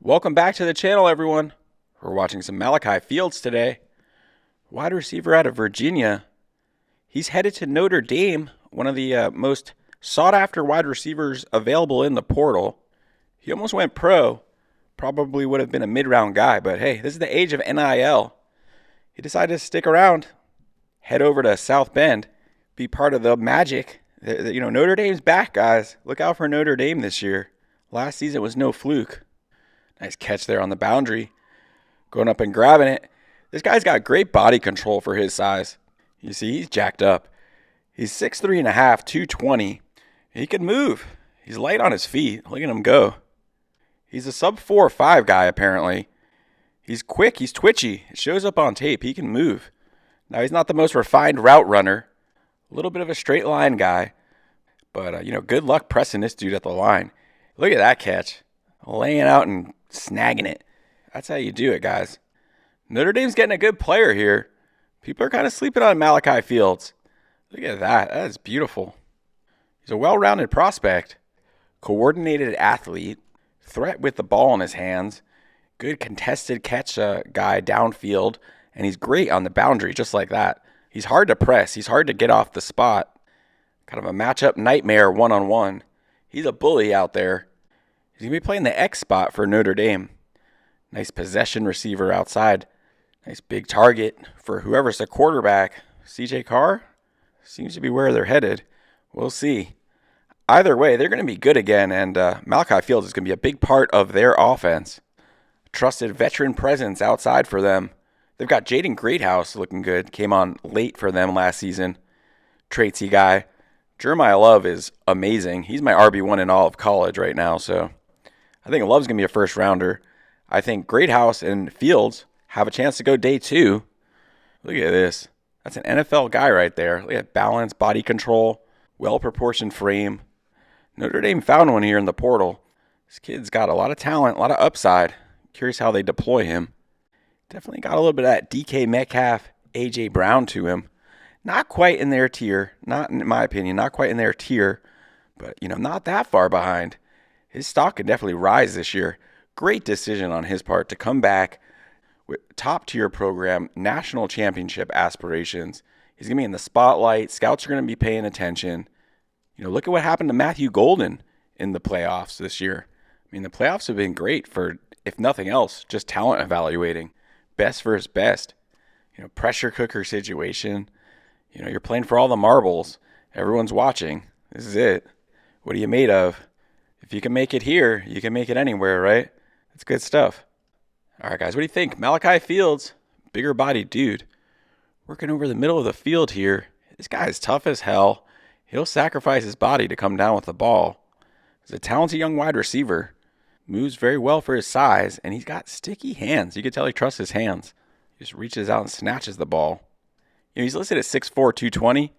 Welcome back to the channel, everyone. We're watching some Malachi Fields today. Wide receiver out of Virginia. He's headed to Notre Dame, one of the most sought-after wide receivers available in the portal. He almost went pro. Probably would have been a mid-round guy, but hey, this is the age of NIL. He decided to stick around, head over to South Bend, be part of the magic. Notre Dame's back, guys. Look out for Notre Dame this year. Last season was no fluke. Nice catch there on the boundary. Going up and grabbing it. This guy's got great body control for his size. You see, he's jacked up. He's 6'3 and a half, 220. He can move. He's light on his feet. Look at him go. He's a sub 4.5 guy, apparently. He's quick. He's twitchy. It shows up on tape. He can move. Now, he's not the most refined route runner. A little bit of a straight line guy. But, good luck pressing this dude at the line. Look at that catch. Laying out and snagging it. That's how you do it, guys. Notre Dame's getting a good player here. People are kind of sleeping on Malachi Fields. Look at that. That is beautiful. He's a well-rounded prospect. Coordinated athlete. Threat with the ball in his hands. Good contested catch guy downfield. And he's great on the boundary, just like that. He's hard to press. He's hard to get off the spot. Kind of a matchup nightmare one-on-one. He's a bully out there. He's going to be playing the X spot for Notre Dame. Nice possession receiver outside. Nice big target for whoever's the quarterback. CJ Carr seems to be where they're headed. We'll see. Either way, they're going to be good again, and Malachi Fields is going to be a big part of their offense. Trusted veteran presence outside for them. They've got Jaden Greathouse looking good. Came on late for them last season. Traitsy guy. Jeremiah Love is amazing. He's my RB1 in all of college right now, so I think Love's going to be a first rounder. I think Greathouse and Fields have a chance to go day 2. Look at this. That's an NFL guy right there. Look at balance, body control, well-proportioned frame. Notre Dame found one here in the portal. This kid's got a lot of talent, a lot of upside. Curious how they deploy him. Definitely got a little bit of that DK Metcalf, A.J. Brown to him. Not quite in their tier. Not, in my opinion, not quite in their tier. But, not that far behind. His stock could definitely rise this year. Great decision on his part to come back with top-tier program, national championship aspirations. He's going to be in the spotlight. Scouts are going to be paying attention. Look at what happened to Matthew Golden in the playoffs this year. I mean, the playoffs have been great for, if nothing else, just talent evaluating. Best versus best. Pressure cooker situation. You're playing for all the marbles. Everyone's watching. This is it. What are you made of? If you can make it here, you can make it anywhere, right? That's good stuff. All right, guys, what do you think? Malachi Fields, bigger body dude, working over the middle of the field here. This guy is tough as hell. He'll sacrifice his body to come down with the ball. He's a talented young wide receiver. Moves very well for his size, and he's got sticky hands. You can tell he trusts his hands. He just reaches out and snatches the ball. He's listed at 6'4", 220.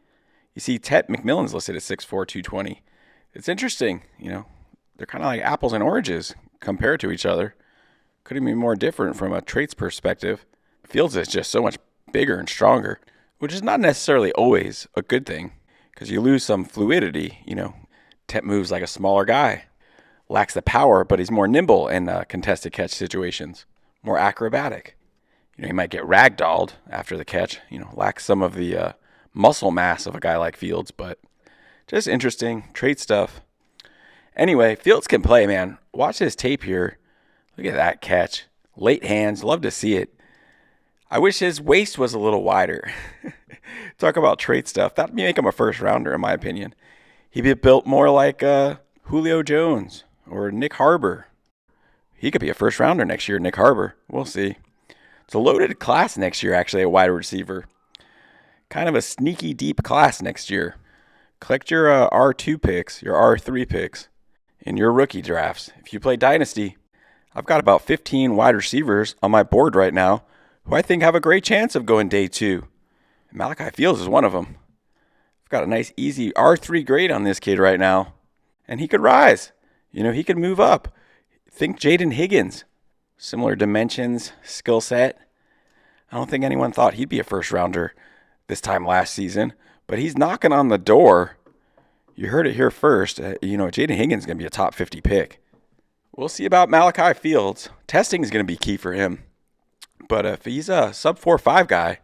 You see Tet McMillan's listed at 6'4", 220. It's interesting, They're kind of like apples and oranges compared to each other. Couldn't be more different from a traits perspective. Fields is just so much bigger and stronger, which is not necessarily always a good thing because you lose some fluidity. Tet moves like a smaller guy. Lacks the power, but he's more nimble in contested catch situations. More acrobatic. He might get ragdolled after the catch. Lacks some of the muscle mass of a guy like Fields, but just interesting trait stuff. Anyway, Fields can play, man. Watch this tape here. Look at that catch. Late hands. Love to see it. I wish his waist was a little wider. Talk about trait stuff. That'd make him a first rounder, in my opinion. He'd be built more like Julio Jones or Nick Harbor. He could be a first rounder next year, Nick Harbor. We'll see. It's a loaded class next year, actually, a wide receiver. Kind of a sneaky deep class next year. Collect your R2 picks, your R3 picks in your rookie drafts. If you play Dynasty, I've got about 15 wide receivers on my board right now who I think have a great chance of going day 2. Malachi Fields is one of them. I've got a nice, easy R3 grade on this kid right now. And he could rise. He could move up. Think Jaden Higgins. Similar dimensions, skill set. I don't think anyone thought he'd be a first rounder this time last season, but he's knocking on the door. You heard it here first. Jaden Higgins is going to be a top 50 pick. we'll see about Malachi Fields. Testing is going to be key for him. But if he's a sub 4.5 guy,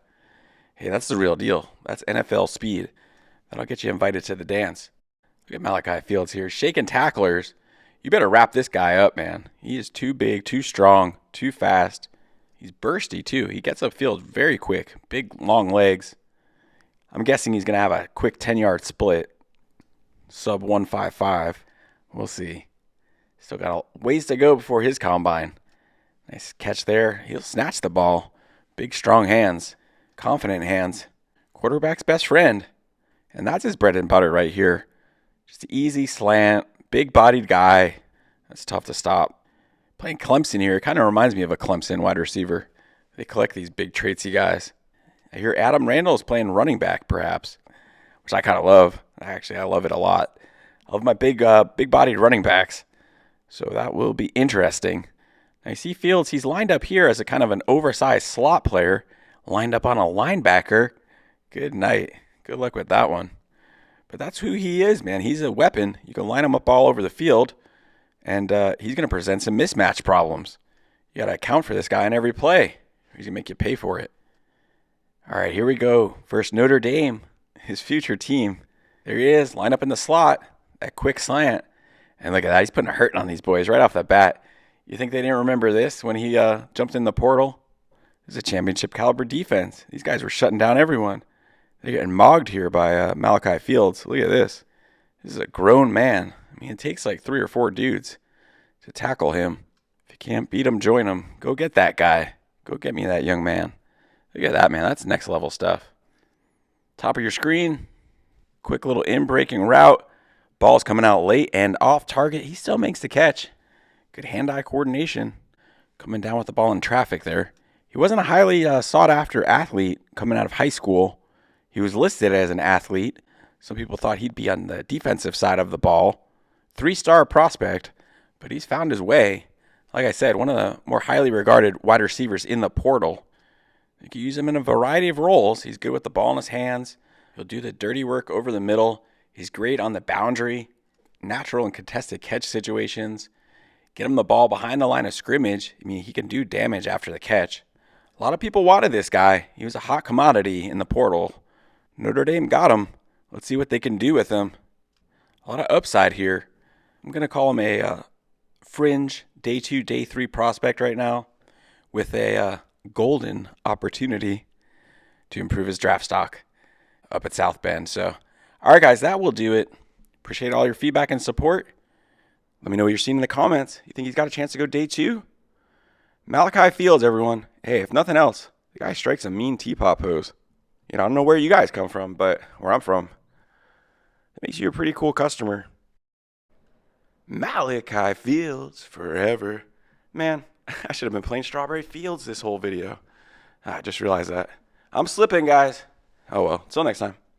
hey, that's the real deal. That's NFL speed. That'll get you invited to the dance. Look at Malachi Fields here, shaking tacklers. You better wrap this guy up, man. He is too big, too strong, too fast. He's bursty, too. He gets upfield very quick. Big, long legs. I'm guessing he's going to have a quick 10-yard split. Sub 155. We'll see. Still got a ways to go before his combine. Nice catch there. He'll snatch the ball. Big, strong hands. Confident hands. Quarterback's best friend. And that's his bread and butter right here. Just an easy slant. Big-bodied guy. That's tough to stop. Playing Clemson here kind of reminds me of a Clemson wide receiver. They collect these big traitsy guys. I hear Adam Randall is playing running back, perhaps, which I kind of love. Actually, I love it a lot. I love my big-bodied running backs. So that will be interesting. Now you see Fields, he's lined up here as a kind of an oversized slot player, lined up on a linebacker. Good night. Good luck with that one. But that's who he is, man. He's a weapon. You can line him up all over the field, and he's going to present some mismatch problems. You got to account for this guy in every play. He's going to make you pay for it. All right, here we go. First Notre Dame, his future team. There he is, lined up in the slot. That quick slant. And look at that. He's putting a hurting on these boys right off the bat. You think they didn't remember this when he jumped in the portal? This is a championship caliber defense. These guys were shutting down everyone. They're getting mogged here by Malachi Fields. Look at this. This is a grown man. I mean, it takes like 3 or 4 dudes to tackle him. If you can't beat him, join him. Go get that guy. Go get me that young man. Look at that, man. That's next level stuff. Top of your screen. Quick little in-breaking route. Ball's coming out late and off target. He still makes the catch. Good hand-eye coordination. Coming down with the ball in traffic there. He wasn't a highly sought-after athlete coming out of high school. He was listed as an athlete. Some people thought he'd be on the defensive side of the ball. 3-star prospect, but he's found his way. Like I said, one of the more highly regarded wide receivers in the portal. You can use him in a variety of roles. He's good with the ball in his hands. He'll do the dirty work over the middle. He's great on the boundary, natural and contested catch situations. Get him the ball behind the line of scrimmage. I mean, he can do damage after the catch. A lot of people wanted this guy. He was a hot commodity in the portal. Notre Dame got him. Let's see what they can do with him. A lot of upside here. I'm going to call him a fringe day 2, day 3 prospect right now with a golden opportunity to improve his draft stock up at South Bend. So, all right, guys, that will do it. Appreciate all your feedback and support. Let me know what you're seeing in the comments. You think he's got a chance to go day 2? Malachi Fields, everyone. Hey, if nothing else, the guy strikes a mean teapot pose. You know, I don't know where you guys come from, but where I'm from, it makes you a pretty cool customer. Malachi Fields forever. Man, I should have been playing Strawberry Fields this whole video. I just realized that. I'm slipping, guys. Oh well, till next time.